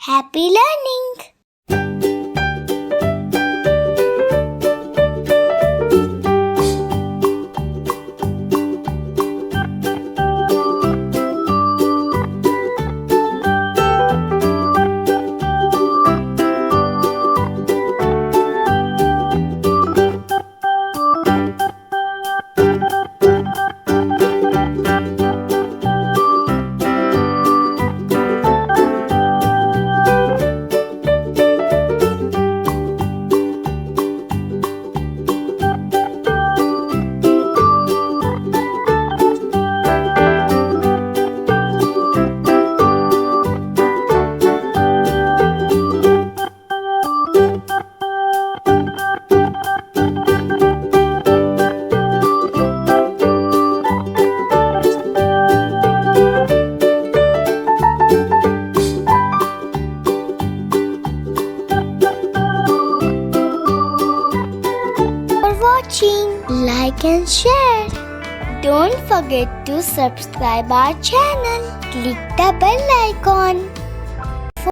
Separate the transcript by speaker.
Speaker 1: Happy learning! For watching, like and share. Don't forget to subscribe our channel. Click the bell icon.